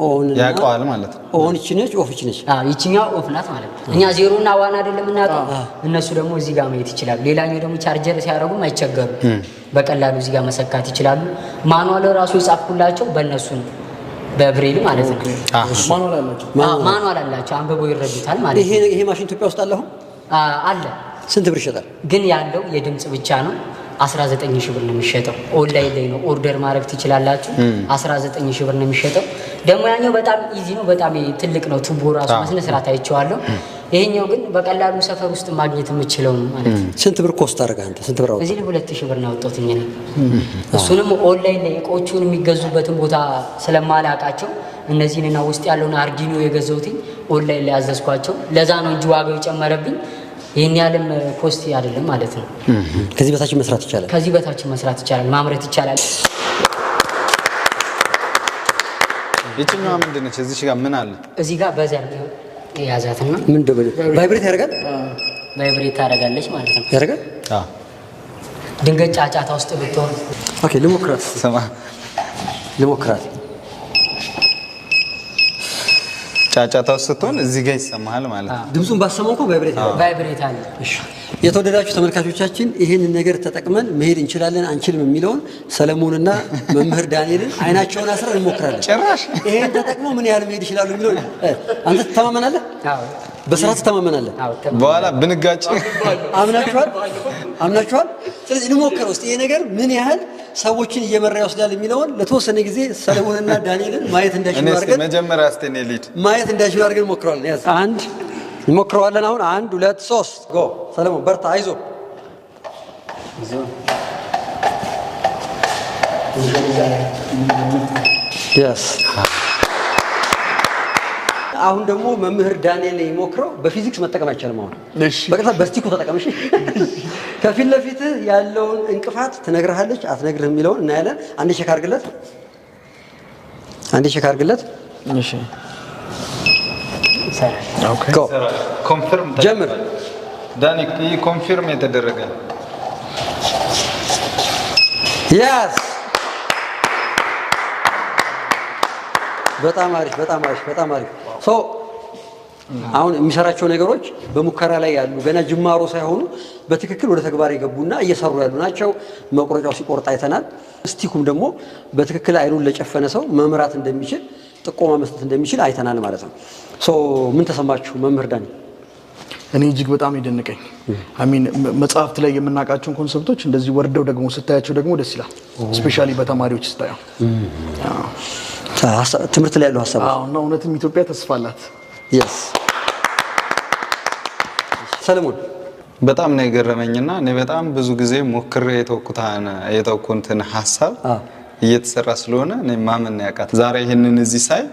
ኦን ያውቀዋል ማለት ነው ኦን ይችነች ኦፍ ይችነች ይችኛው ኦፍ ናት ማለት ነው እኛ ዜሮ እና ዋን አይደለም እናውቀው እነሱ ደግሞ እዚህ ጋር ማየት ይችላል ሌላኛው ደግሞ ቻርጀር ሲያደርጉም አይቸገሩ በቀላሉ እዚህ ጋር መሰካት ይችላሉ ማኑዋል ራሱ ይጻፍኩላቸው በእነሱ ነው በብሬል ማለት ነው ማኑዋል አላቸው አንበቦ ይረዱታል ማለት ነው ይሄ ማሽን ኢትዮጵያ ውስጥ አለ ስንት ብር ይሸጣል ግን ያለው የድምጽ ብቻ ነው 19000 ብር ነው የሚሸጠው ኦንላይን ላይ ነው ኦርደር ማድረግ ትችላላችሁ 19000 ብር ነው የሚሸጠው ደግሞ ያኛው በጣም ኢዚ ነው በጣም ትልቅ ነው ቱቦ ራሱ መስነ ስራ ታይቻለሁ ይሄኛው ግን በቀላሉ ሰፈር ውስጥ ማግኘት የምችለው ነው ማለት ነው ስንት ብር ኮስት አደረገ አንተ ስንት ብር አወጣ እዚህ 2000 ብር ነው ያወጣሁት እኔ እሱንም ኦንላይን ላይ እቆቹን የሚገዙበትን ቦታ ስለማላቃቸው እነዚህንና ውስጥ ያለውን አርዲኖ የገዛሁት ኦንላይን ላይ ያዘዝኳቸው ለዛ ነው እንጂ ዋጋው የጨመረብኝ ይሄን ያለም ኮስት አይደለም ማለት ነው ከዚህ በታች መስራት ይቻላል ማምረት ይቻላል የትኛው ምንድነው እዚህ ጋር ምን አለ እዚህ ጋር በዘር ያዛትና ምን ደበለ ቫይብሬት ያደርጋል ቫይብሬት ታደርጋለች ማለት ነው ያደርጋል ድንገት ጫጫታ ውስጥ ብትሆን ኦኬ ልሞክራት ጫጫታ ስትሆን እዚህ ጋር ይሰማሃል ማለት ነው። ድምጹን ባሰማው እኮ ቫይብሬት አለ። እሺ የተወደዳችሁ ተመልካቾቻችን ይህንን ነገር ተጠቅመን መሄድ እንችላለን አንችልም የሚለውን ሰለሞንና መምህር ዳንኤልን አይናቸውን አስረን እንሞክራለን። ጭራሽ ይሄን ተጠቅመው ምን ያህል መሄድ ይችላሉ የሚለው አንተ ትተማመናለህ? በስራ ትተማመናለህ? በኋላ ብንጋጭ አምናችኋል? ስለዚህ እንሞክረው እስቲ ይሄ ነገር ምን ያህል ሰዎችን እየመራ ይወስዳል የሚለውን ለተወሰነ ጊዜ ሰለሞንና ዳንኤልን ማየት እንዳይችሉ አድርገን መጀመሪያ አስተኔ ሊድ ማየት እንዳይችሉ አድርገን እንሞክረዋለን። ያዝ አንድ እንሞክረዋለን። አሁን 1 2 3 ጎ ሰለሞን በርታ፣ አይዞ ያስ አሁን ደግሞ መምህር ዳንኤል ይሞክረው። በፊዚክስ መጠቀም አይቻልም። አሁን በቀጥታ በስቲኩ ተጠቀምሽ። ከፊት ለፊት ያለውን እንቅፋት ትነግርሃለች አትነግርህም የሚለውን እናያለን። አንዴ ቼክ አድርግለት። እሺ ኦኬ ጎ ኮንፈርም ጀምር ዳኒ። ይሄ ኮንፈርም የተደረገ ያስ በጣም አሪፍ ሶ አሁን የሚሰራቸው ነገሮች በሙከራ ላይ ያሉ ገና ጅማሮ ሳይሆኑ በትክክል ወደ ተግባር የገቡና እየሰሩ ያሉ ናቸው። መቁረጫው ሲቆርጥ አይተናል። ስቲኩም ደግሞ በትክክል አይኑን ለጨፈነ ሰው መምራት እንደሚችል ጥቆማ መስጠት እንደሚችል አይተናል ማለት ነው። ሶ ምን ተሰማችሁ መምህር ዳኒ? እኔ እጅግ በጣም ይደነቀኝ። አሚን መጽሐፍት ላይ የምናውቃቸውን ኮንሰፕቶች እንደዚህ ወርደው ደግሞ ስታያቸው ደግሞ ደስ ይላል። ስፔሻሊ በተማሪዎች ስታየው ትምህርት ላይ ያለው ሐሳብ እና እውነትም ኢትዮጵያ ተስፋ አላት። yes ሰለሞን በጣም ነው የገረመኝና እኔ በጣም ብዙ ጊዜ ሞክሬ የተወኩትን ሐሳብ እየተሰራ ስለሆነ እኔ ማመን ያቃት ዛሬ ይሄንን እዚህ ሳይ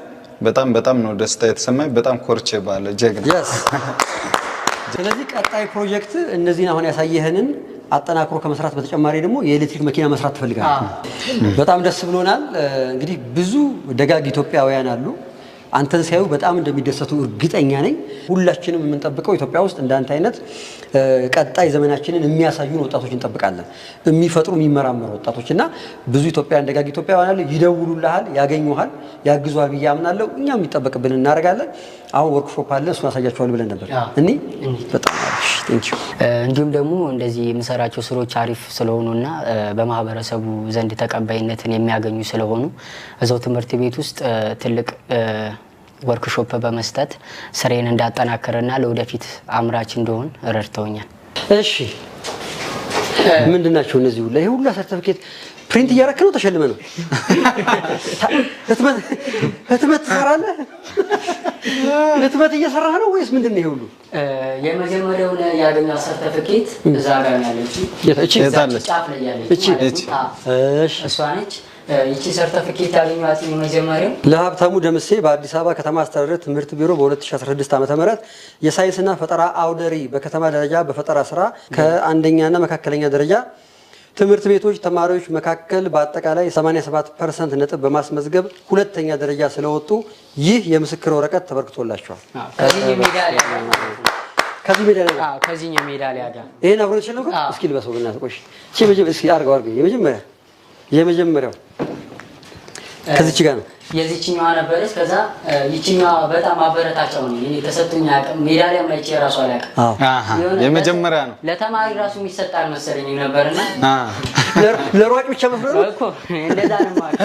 በጣም ነው ደስታ የተሰማኝ። በጣም ኮርቼ ባለ ጀግና yes ስለዚህ ቀጣይ ፕሮጀክት እነዚህን አሁን ያሳየህንን አጠናክሮ ከመስራት በተጨማሪ ደግሞ የኤሌክትሪክ መኪና መስራት ትፈልጋለህ። በጣም ደስ ብሎናል። እንግዲህ ብዙ ደጋግ ኢትዮጵያውያን አሉ። አንተን ሲያዩ በጣም እንደሚደሰቱ እርግጠኛ ነኝ። ሁላችንም የምንጠብቀው ኢትዮጵያ ውስጥ እንዳንተ አይነት ቀጣይ ዘመናችንን የሚያሳዩን ወጣቶች እንጠብቃለን። የሚፈጥሩ የሚመራመሩ ወጣቶችና ብዙ ኢትዮጵያውያን ደጋግ ኢትዮጵያውያን አሉ። ይደውሉልሃል፣ ያገኙሃል፣ ያግዙሃል ብዬ አምናለሁ። እኛም የሚጠበቅብን እናደርጋለን። አሁን ወርክሾፕ አለ፣ እሱን አሳያቸዋለሁ ብለን ነበር። በጣም ቴንክ ዩ። እንዲሁም ደግሞ እንደዚህ የምሰራቸው ስራዎች አሪፍ ስለሆኑና በማህበረሰቡ ዘንድ ተቀባይነትን የሚያገኙ ስለሆኑ እዛው ትምህርት ቤት ውስጥ ትልቅ ወርክሾፕ በመስጠት ስራዬን እንዳጠናከረና ለወደፊት አምራች እንደሆን ረድተውኛል። እሺ ምንድናቸው እነዚህ ሁሉ? ይሄ ሁሉ ሰርቲፊኬት ፕሪንት እያደረክ ነው? ተሸልመ ነው? ህትመት ትሰራለህ? ህትመት እየሰራህ ነው ወይስ ምንድን ነው ይሄ ሁሉ? የመጀመሪያውን ያገኘው ሰርቲፊኬት እዛ ጋር ያለችው ጫፍ ላይ ያለችው እሷ ነች። ይቺ ሰርቲፊኬት ያገኘኋት የመጀመሪያው ለሀብታሙ ደምሴ በአዲስ አበባ ከተማ አስተዳደር ትምህርት ቢሮ በ2016 ዓ.ም የሳይንስና ፈጠራ አውደሪ በከተማ ደረጃ በፈጠራ ስራ ከአንደኛና መካከለኛ ደረጃ ትምህርት ቤቶች ተማሪዎች መካከል በአጠቃላይ 87% ነጥብ በማስመዝገብ ሁለተኛ ደረጃ ስለወጡ ይህ የምስክር ወረቀት ተበርክቶላቸዋል። ከዚህ ሜዳሊያ ጋር ይሄን አብሮ ተሸለምኩ። እስኪ ልበሰው ብናት ቆሽ እስኪ አርገው የመጀመሪያው ከዚች ጋር ነው። የዚችኛዋ ነበረች። ከዛ ይችኛዋ በጣም አበረታቸው ነው። እኔ ተሰጥቶኝ አያውቅም። ሜዳሊያም ላይ ራሱ አላውቅም። የመጀመሪያ ነው። ለተማሪ ራሱ የሚሰጣል መሰለኝ ነበርና ለሯጭ ብቻ መስሎ እኮ እንደዛ ነው ማለት።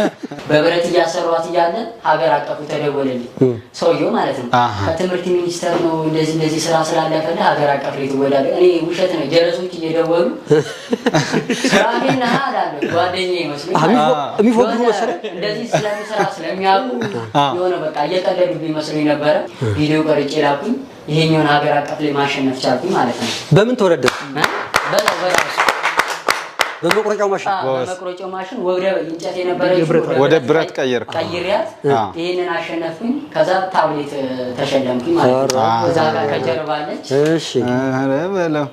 በብረት እያሰሯት እያለ ሀገር አቀፉ ተደወለልኝ። ሰውየው ማለት ነው ከትምህርት ሚኒስቴር ነው እንደዚህ ስራ ስላለፈልህ ሀገር አቀፍ ላይ ትወዳለህ። እኔ ውሸት ነው። ጀለሶች እየደወሉ ስራዬን አላለ ጓደኛዬ መስሎኝ የሚፎግሩ መሰለኝ እንደዚህ ስለሚሰራ ስለሚያውቁ የሆነ በቃ እየቀለዱብኝ መስሎኝ ነበረ። ቪዲዮ ቀርጬ ላኩኝ። ይሄኛውን ሀገር አቀፍ ላይ ማሸነፍ ቻልኩኝ ማለት ነው። በምን ተወዳደር? በመቁረጫው ማሽን ወደ እንጨት የነበረች ወደ ብረት ቀየርኩ። ቀይሪያት ይሄንን አሸነፍኩኝ። ከዛ ታብሌት ተሸለምኩኝ ማለት ነው። እዛ ጋር ከጀርባ አለች። እሺ ኧረ በለው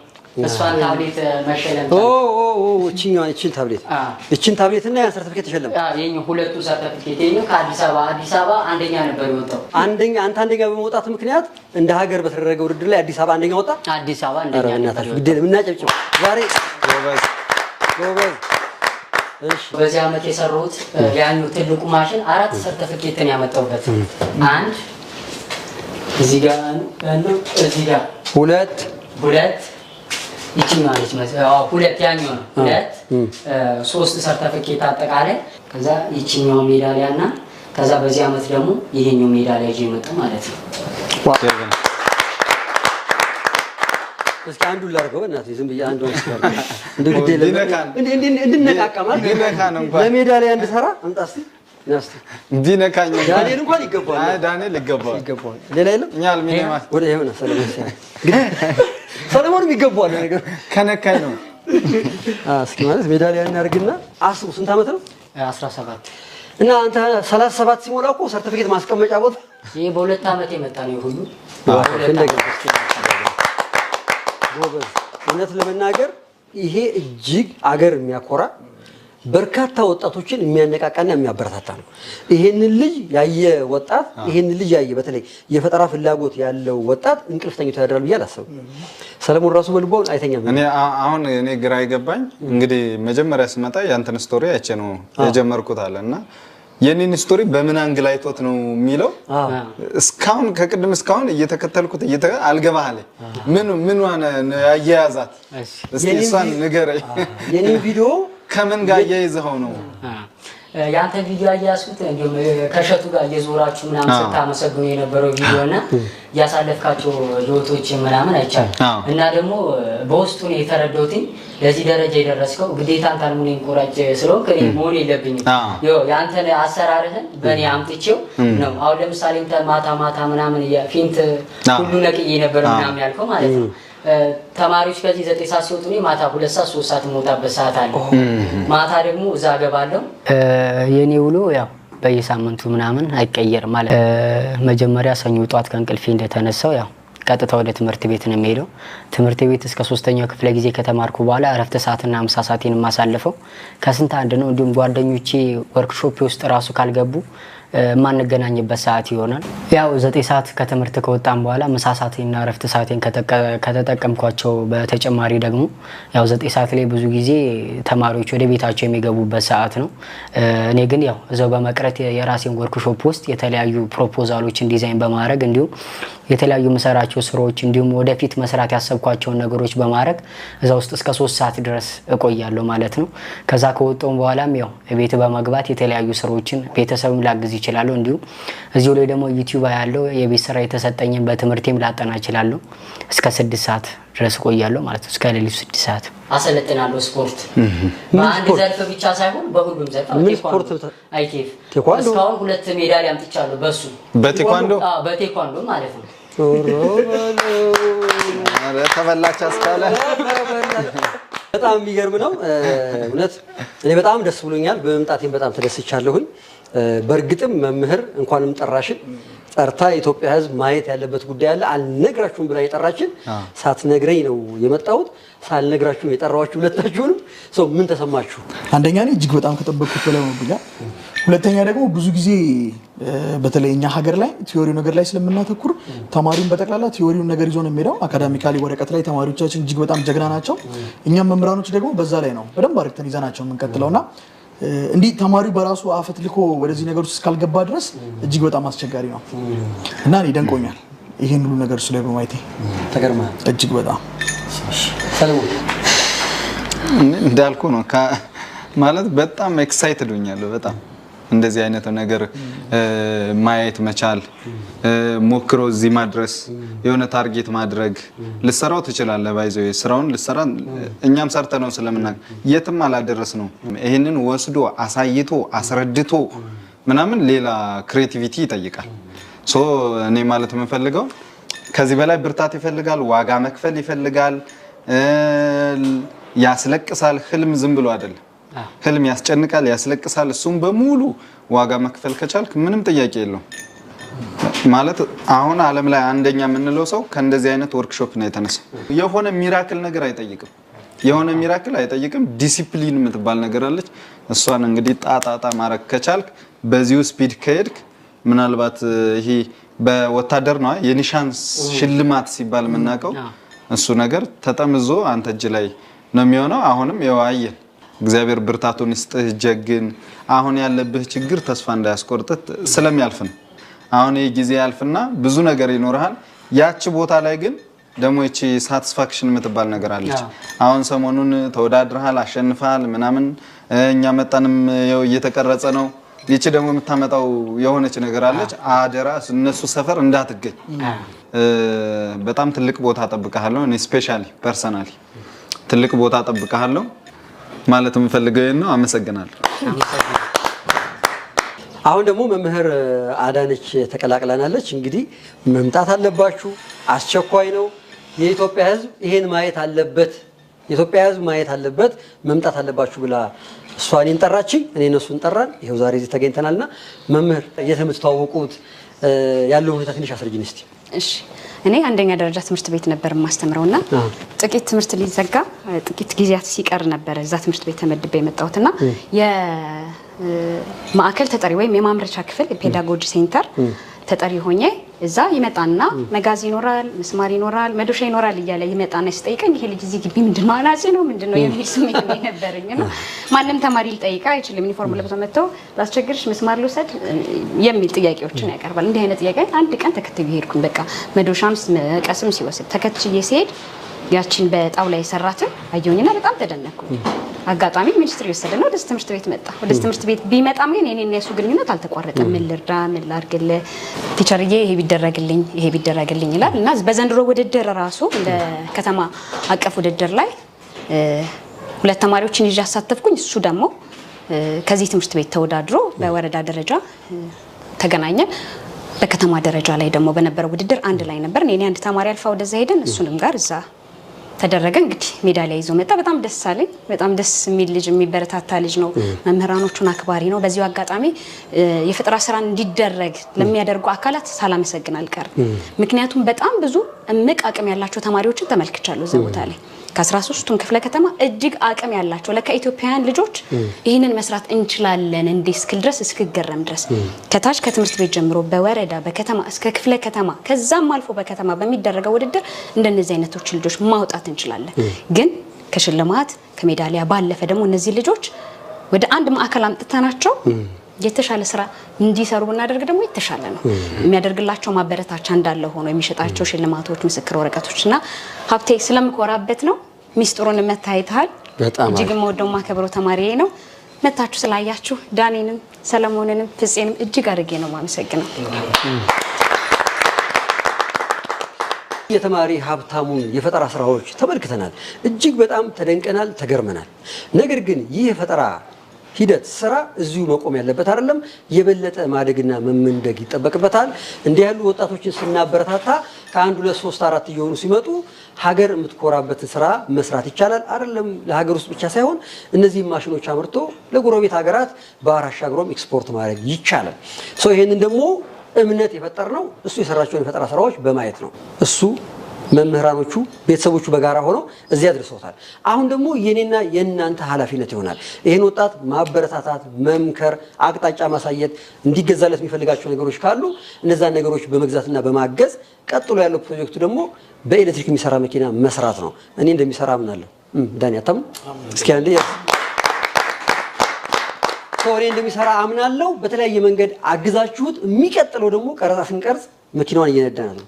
እሷን ታብሌት መሸለም እቺን ታብሌት እና ያን ሰርቲፊኬት ተሸለም። የኛ ሁለቱ ሰርቲፊኬት የኛ ከአዲስ አበባ አንደኛ ነበር የወጣው። አንተ አንደኛ በመውጣት ምክንያት እንደ ሀገር በተደረገ ውድድር ላይ አዲስ አበባ አንደኛ ወጣ። አዲስ አበባ አንደኛ ነበር። ግዴለም እናጨብጭብ ዛሬ ጎበዝ። እሺ በዚህ አመት የሰሩት ያኛው ትልቁ ማሽን 4 ሰርቲፊኬትን ያመጣውበት። አንድ እዚህ ጋር ነው እዚህ ጋር ሁለት ይችኛው አለች ማለት ነው። ሁለት ያኛው ነው ሁለት 3 ሰርተፊኬት አጠቃላይ ከዛ ይችኛው ሜዳሊያና ከዛ በዚህ አመት ደግሞ ይሄኛው ሜዳሊያ ይዤ መጣሁ ማለት ነው። እስኪ አንዱን ላድርገው እናቴ ዝም ብዬ አንዱን እስኪ እንድነቃቃ ማለት ለሜዳሊያ እንድሰራ አምጣ እስኪ ናስቲ ቢነካኝ ዳንኤል እንኳን ይገባል። አይ ዳንኤል ይገባል። ሌላ የለም እኛ አልሚኒየም ወደ ይሄውና ሰለሞን ሲያ ሰለሞንም ይገባል ነገር ከነካኝ ነው። እስኪ ማለት ሜዳሊያ እናርግና አስቡ ስንት አመት ነው? 17 እና አንተ 37 ሲሞላ እኮ ሰርቲፊኬት ማስቀመጫ ቦታ ይሄ በ2 አመት የመጣ ነው ሁሉ እውነት ለመናገር ይሄ እጅግ አገር የሚያኮራ በርካታ ወጣቶችን የሚያነቃቃና የሚያበረታታ ነው። ይሄንን ልጅ ያየ ወጣት ይሄንን ልጅ ያየ በተለይ የፈጠራ ፍላጎት ያለው ወጣት እንቅልፍ ተኝቶ ያድራል ብዬ አላስብም። ሰለሞን ራሱ በልቦን አይተኛም። እኔ ግራ ይገባኝ እንግዲህ መጀመሪያ ስመጣ ያንተን ስቶሪ አይቼ ነው የጀመርኩት አለና የኔን ስቶሪ በምን አንግል አይቶት ነው የሚለው እስካሁን ከቅድም እስካሁን እየተከተልኩት አልገባህለ ምን ያያዛት እስኪ እሷን ንገረኝ። የኔን ቪዲዮ ከምን ጋር እያይዘው ነው? ያንተ ቪዲዮ አያስኩት እንዲሁም ከሸቱ ጋር እየዞራችሁ ምናምን ስታመሰግኑ የነበረው ቪዲዮና ያሳለፍካቸው ህይወቶች ምናምን አይቻል እና ደግሞ በውስጡ ነው የተረዳሁት ለዚህ ደረጃ የደረስከው ግዴታ አንተ አልሙኒየም ቆራጭ ስለሆንክ እኔ መሆን የለብኝም ያንተን አሰራርህን በእኔ አምጥቼው ነው። አሁን ለምሳሌ እንተ ማታ ምናምን ፊንት ሁሉ ነቅዬ ነበር ምናምን ያልከው ማለት ነው። ተማሪዎች ከዚህ 9 ሰዓት ሲወጡ ነው ማታ 2 ሰዓት 3 ሰዓት ሞታበት ሰዓት አለ። ማታ ደግሞ እዛ ገባለሁ። የኔ ውሎ ያው በየሳምንቱ ምናምን አይቀየርም ማለት መጀመሪያ ሰኞ ጧት ከእንቅልፌ እንደተነሳው ያው ቀጥታ ወደ ትምህርት ቤት ነው የምሄደው። ትምህርት ቤት እስከ 3ኛው ክፍለ ጊዜ ከተማርኩ በኋላ እረፍት ሰዓትና ምሳ ሰዓቴን ማሳለፈው ከስንት አንድ ነው። እንዲሁም ጓደኞቼ ወርክሾፕ ውስጥ ራሱ ካልገቡ ማንገናኝበት ሰዓት ይሆናል። ያው 9 ሰዓት ከትምህርት ከወጣን በኋላ ምሳ ሰዓቴና እረፍት ሰዓቴን ከተጠቀምኳቸው በተጨማሪ ደግሞ ያው 9 ሰዓት ላይ ብዙ ጊዜ ተማሪዎች ወደ ቤታቸው የሚገቡበት ሰዓት ነው። እኔ ግን ያው እዛው በመቅረት የራሴን ወርክሾፕ ውስጥ የተለያዩ ፕሮፖዛሎችን ዲዛይን በማድረግ እንዲሁም የተለያዩ መሰራቸው ስራዎች እንዲሁም ወደፊት መስራት ያሰብኳቸውን ነገሮች በማድረግ እዛ ውስጥ እስከ 3 ሰዓት ድረስ እቆያለሁ ማለት ነው። ከዛ ከወጣው በኋላም ያው ቤት በመግባት የተለያዩ ስራዎችን ቤተሰብም ላግዝ ይችላል። እንዲሁም እዚሁ ላይ ደግሞ ዩቲዩብ ያለው የቤት ስራ የተሰጠኝን በትምህርቴም ላጠና ይችላል። እስከ 6 ሰዓት ድረስ ቆያለሁ ማለት ነው። እስከ ሌሊቱ 6 ሰዓት አሰለጥናለሁ። ስፖርት በአንድ ዘርፍ ብቻ ሳይሆን በሁሉም ዘርፍ ስፖርት አይቲኤፍ እስካሁን 2 ሜዳሊያ አምጥቻለሁ። በሱ በቴኳንዶ ማለት ነው። አረ ተበላች አስካለ በጣም የሚገርም ነው እውነት። እኔ በጣም ደስ ብሎኛል። በመምጣቴም በጣም ተደስቻለሁኝ። በእርግጥም መምህር እንኳንም ጠራሽን ጠርታ የኢትዮጵያ ሕዝብ ማየት ያለበት ጉዳይ አለ አልነግራችሁም ብላ የጠራችን ሳትነግረኝ ነው የመጣሁት። ሳልነግራችሁ የጠራዋችሁ ሁለታችሁንም ምን ተሰማችሁ? አንደኛ እኔ እጅግ በጣም ከጠበቅኩት በላይ ነው። ሁለተኛ ደግሞ ብዙ ጊዜ በተለይ እኛ ሀገር ላይ ቲዮሪው ነገር ላይ ስለምናተኩር ተማሪውን በጠቅላላ ቲዮሪውን ነገር ይዞ ነው የሚሄደው። አካዳሚካሊ ወረቀት ላይ ተማሪዎቻችን እጅግ በጣም ጀግና ናቸው። እኛም መምህራኖች ደግሞ በዛ ላይ ነው በደንብ አርክተን ይዘናቸው የምንቀጥለውና እንዲህ ተማሪው በራሱ አፈት ልኮ ወደዚህ ነገር ውስጥ እስካልገባ ድረስ እጅግ በጣም አስቸጋሪ ነው እና እኔ ደንቆኛል ይሄን ሁሉ ነገር ስለ በማይቴ ተገርማል እጅግ በጣም ሰለሞን እንዳልኩ ነው ማለት በጣም ኤክሳይትድ ሆኛለሁ። በጣም እንደዚህ አይነት ነገር ማየት መቻል ሞክሮ እዚህ ማድረስ የሆነ ታርጌት ማድረግ ልሰራው ትችላለህ። ባይዘው ስራውን ልሰራ እኛም ሰርተነው ስለምናል የትም አላደረስ ነው። ይሄንን ወስዶ አሳይቶ አስረድቶ ምናምን ሌላ ክሬቲቪቲ ይጠይቃል። እኔ ማለት የምፈልገው ከዚህ በላይ ብርታት ይፈልጋል፣ ዋጋ መክፈል ይፈልጋል፣ ያስለቅሳል። ህልም ዝም ብሎ አይደለም። ህልም ያስጨንቃል፣ ያስለቅሳል። እሱም በሙሉ ዋጋ መክፈል ከቻልክ ምንም ጥያቄ የለውም። ማለት አሁን ዓለም ላይ አንደኛ የምንለው ሰው ከእንደዚህ አይነት ወርክሾፕ ነው የተነሳው። የሆነ ሚራክል ነገር አይጠይቅም። ዲሲፕሊን የምትባል ነገር አለች። እሷን እንግዲህ ጣጣ ማረክ ከቻልክ በዚሁ ስፒድ ከሄድክ ምናልባት ይሄ በወታደር ነው የኒሻን ሽልማት ሲባል የምናውቀው እሱ ነገር ተጠምዞ አንተ እጅ ላይ ነው የሚሆነው። አሁንም የዋየን እግዚአብሔር ብርታቱን ይስጥህ ጀግን። አሁን ያለብህ ችግር ተስፋ እንዳያስቆርጥህ ስለሚያልፍ ነው። አሁን ይሄ ጊዜ ያልፍና ብዙ ነገር ይኖርሃል። ያቺ ቦታ ላይ ግን ደግሞ እቺ ሳቲስፋክሽን የምትባል ነገር አለች። አሁን ሰሞኑን ተወዳድረሃል፣ አሸንፈሃል ምናምን እኛ መጣንም ያው እየተቀረጸ ነው። ይቺ ደግሞ የምታመጣው የሆነች ነገር አለች። አደራ እነሱ ሰፈር እንዳትገኝ። በጣም ትልቅ ቦታ ጠብቀሃለሁ። እኔ ስፔሻሊ ፐርሰናሊ ትልቅ ቦታ ጠብቀሃለሁ ማለት የምፈልገው ነው። አመሰግናለሁ። አሁን ደግሞ መምህር አዳነች ተቀላቅለናለች። እንግዲህ መምጣት አለባችሁ፣ አስቸኳይ ነው። የኢትዮጵያ ሕዝብ ይሄን ማየት አለበት፣ የኢትዮጵያ ሕዝብ ማየት አለበት፣ መምጣት አለባችሁ ብላ እሷ እኔን ጠራችኝ፣ እኔ እነሱን ጠራን። ይኸው ዛሬ እዚህ ተገኝተናልና መምህር የምትተዋወቁት ያለው ሁኔታ ትንሽ አስረጅኝ እስቲ። እሺ እኔ አንደኛ ደረጃ ትምህርት ቤት ነበር የማስተምረውና ጥቂት ትምህርት ሊዘጋ ጥቂት ጊዜያት ሲቀር ነበር እዛ ትምህርት ቤት ተመድቤ የመጣሁትና የማዕከል ተጠሪ ወይም የማምረቻ ክፍል የፔዳጎጂ ሴንተር ተጠሪ ሆኜ እዛ ይመጣና መጋዝ ይኖራል፣ ምስማር ይኖራል፣ መዶሻ ይኖራል እያለ ይመጣና ሲጠይቀኝ ይሄ ልጅ እዚህ ግቢ ምንድነው አናጺ ነው ምንድነው የሚል ስሜት ነበርኝና ማንም ተማሪ ሊጠይቅ አይችልም። ዩኒፎርም ለብሶ መጥቶ ላስቸግርሽ ምስማር ልውሰድ የሚል ጥያቄዎችን ያቀርባል። እንዲህ አይነት ጥያቄ አንድ ቀን ተከትዬ ሄድኩኝ። በቃ መዶሻም መቀስም ሲወስድ ተከትዬ ሲሄድ ያቺን በጣውላ የሰራትን አየሁኝና በጣም ተደነቅኩኝ። አጋጣሚ ሚኒስትሪ ወሰደና ወደ ትምህርት ቤት መጣ። ወደ ትምህርት ቤት ቢመጣም ግን የኔና የሱ ግንኙነት አልተቋረጠም። ምን ልርዳ ምን ላድርግልህ ቲቸርዬ ይሄ ቢደረግልኝ ይላል እና በዘንድሮ ውድድር ራሱ ለከተማ አቀፍ ውድድር ላይ ሁለት ተማሪዎችን ይዤ አሳተፍኩኝ። እሱ ደግሞ ከዚህ ትምህርት ቤት ተወዳድሮ በወረዳ ደረጃ ተገናኘን። በከተማ ደረጃ ላይ ደግሞ በነበረው ውድድር አንድ ላይ ነበር። እኔ አንድ ተማሪ አልፋ ወደዛ ሄደን እሱንም ጋር እዛ ተደረገ። እንግዲህ ሜዳሊያ ይዞ መጣ። በጣም ደስ አለኝ። በጣም ደስ የሚል ልጅ የሚበረታታ ልጅ ነው። መምህራኖቹን አክባሪ ነው። በዚሁ አጋጣሚ የፈጠራ ስራ እንዲደረግ ለሚያደርጉ አካላት ሳላመሰግን አልቀርም። ምክንያቱም በጣም ብዙ እምቅ አቅም ያላቸው ተማሪዎችን ተመልክቻለሁ እዛ ቦታ ላይ ከ13ቱም ክፍለ ከተማ እጅግ አቅም ያላቸው ለካ ኢትዮጵያውያን ልጆች ይህንን መስራት እንችላለን እንዴ እስክል ድረስ እስክገረም ድረስ ከታች ከትምህርት ቤት ጀምሮ በወረዳ በከተማ እስከ ክፍለ ከተማ ከዛም አልፎ በከተማ በሚደረገው ውድድር እንደነዚህ አይነቶች ልጆች ማውጣት እንችላለን። ግን ከሽልማት ከሜዳሊያ ባለፈ ደግሞ እነዚህ ልጆች ወደ አንድ ማዕከል አምጥተናቸው የተሻለ ስራ እንዲሰሩ ብናደርግ ደግሞ የተሻለ ነው። የሚያደርግላቸው ማበረታቻ እንዳለ ሆኖ የሚሸጣቸው ሽልማቶች፣ ምስክር ወረቀቶችና ሀብቴ ስለምኮራበት ነው። ሚስጥሩን መታየታል። እጅግ የምወደው ማከብረው ተማሪዬ ነው። መታችሁ ስላያችሁ ዳኒንም ሰለሞንንም ፍፄንም እጅግ አድርጌ ነው ማመሰግነው። የተማሪ ሀብታሙን የፈጠራ ስራዎች ተመልክተናል። እጅግ በጣም ተደንቀናል፣ ተገርመናል። ነገር ግን ይህ የፈጠራ ሂደት ስራ እዚሁ መቆም ያለበት አይደለም። የበለጠ ማደግና መመንደግ ይጠበቅበታል። እንዲህ ያሉ ወጣቶችን ስናበረታታ ከአንድ 2 3 4 እየሆኑ ሲመጡ ሀገር የምትኮራበትን ስራ መስራት ይቻላል። አይደለም ለሀገር ውስጥ ብቻ ሳይሆን እነዚህ ማሽኖች አምርቶ ለጎረቤት ሀገራት ባህር አሻግሮም ኤክስፖርት ማድረግ ይቻላል። ይሄንን ደግሞ እምነት የፈጠርነው እሱ የሰራቸውን የፈጠራ ስራዎች በማየት ነው። እሱ መምህራኖቹ ቤተሰቦቹ በጋራ ሆነው እዚያ አድርሰውታል። አሁን ደግሞ የኔና የእናንተ ኃላፊነት ይሆናል። ይሄን ወጣት ማበረታታት፣ መምከር፣ አቅጣጫ ማሳየት፣ እንዲገዛለት የሚፈልጋቸው ነገሮች ካሉ እነዛን ነገሮች በመግዛትና በማገዝ ቀጥሎ ያለው ፕሮጀክቱ ደግሞ በኤሌክትሪክ የሚሰራ መኪና መስራት ነው። እኔ እንደሚሰራ አምናለሁ። ዳኒ አታም እስኪ አንዴ እኔ እንደሚሰራ አምናለሁ። በተለያየ መንገድ አግዛችሁት የሚቀጥለው ደግሞ ቀረጻ ስንቀርጽ መኪናውን እየነዳን ነው።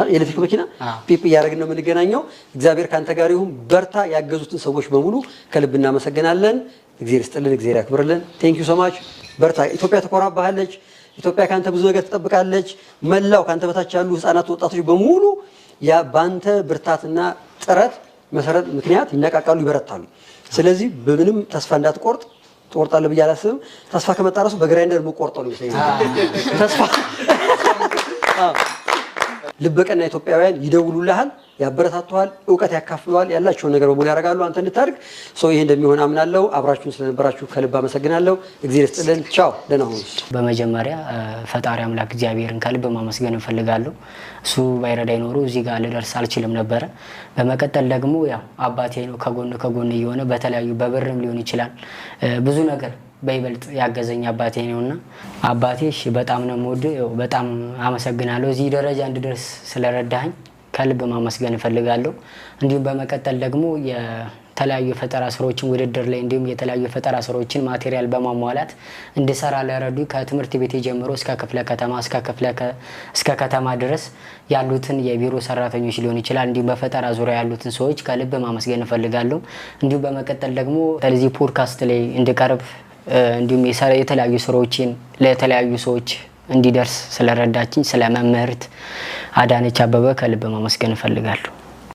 የኤሌክትሪክ መኪና ፒፕ እያደረግን ነው የምንገናኘው። እግዚአብሔር ካንተ ጋር ይሁን። በርታ። ያገዙትን ሰዎች በሙሉ ከልብ እናመሰግናለን። እግዚአብሔር ይስጥልን፣ እግዚአብሔር ያክብርልን። ቴንክ ዩ ሶ ማች። በርታ። ኢትዮጵያ ትኮራባለች። ኢትዮጵያ ካንተ ብዙ ነገር ትጠብቃለች። መላው ካንተ በታች ያሉ ህፃናት፣ ወጣቶች በሙሉ ያ ባንተ ብርታትና ጥረት መሰረት ምክንያት ይነቃቃሉ፣ ይበረታሉ። ስለዚህ በምንም ተስፋ እንዳትቆርጥ። ትቆርጣለህ ብዬ አላስብም። ተስፋ ከመጣ ራሱ በግራይንደር የምቆርጠው ነው ይመስለኛል። ተስፋ ልበቀና ኢትዮጵያውያን ይደውሉልሃል፣ ያበረታቱሃል፣ እውቀት ያካፍሉሃል፣ ያላቸውን ነገር በሙሉ ያደርጋሉ አንተ እንድታድግ። ይሄ እንደሚሆን አምናለሁ። አብራችሁን ስለነበራችሁ ከልብ አመሰግናለሁ። እግዚአብሔር ይስጥልን። ቻው፣ ደህና ሁኑ። በመጀመሪያ ፈጣሪ አምላክ እግዚአብሔርን ከልብ ማመስገን እንፈልጋለሁ። እሱ ባይረዳኝ ኖሮ እዚህ ጋር ልደርስ አልችልም ነበረ። በመቀጠል ደግሞ ያው አባቴ ነው ከጎን እየሆነ በተለያዩ በብርም ሊሆን ይችላል ብዙ ነገር በይበልጥ ያገዘኝ አባቴ ነውና አባቴ በጣም ነው የምወደው። በጣም አመሰግናለሁ እዚህ ደረጃ እንድደርስ ስለረዳኝ ከልብ ማመስገን እፈልጋለሁ። እንዲሁም በመቀጠል ደግሞ የተለያዩ ፈጠራ ስራዎችን ውድድር ላይ እንዲሁም የተለያዩ ፈጠራ ስራዎችን ማቴሪያል በማሟላት እንድሰራ ለረዱ ከትምህርት ቤት ጀምሮ እስከ ክፍለ ከተማ እስከ ከተማ ድረስ ያሉትን የቢሮ ሰራተኞች ሊሆን ይችላል እንዲሁም በፈጠራ ዙሪያ ያሉትን ሰዎች ከልብ ማመስገን እፈልጋለሁ። እንዲሁም በመቀጠል ደግሞ ለዚህ ፖድካስት ላይ እንድቀርብ እንዲሁም የተለያዩ ስራዎችን ለተለያዩ ሰዎች እንዲደርስ ስለረዳችኝ ስለ መምህርት አዳነች አበበ ከልብ ማመስገን እፈልጋለሁ።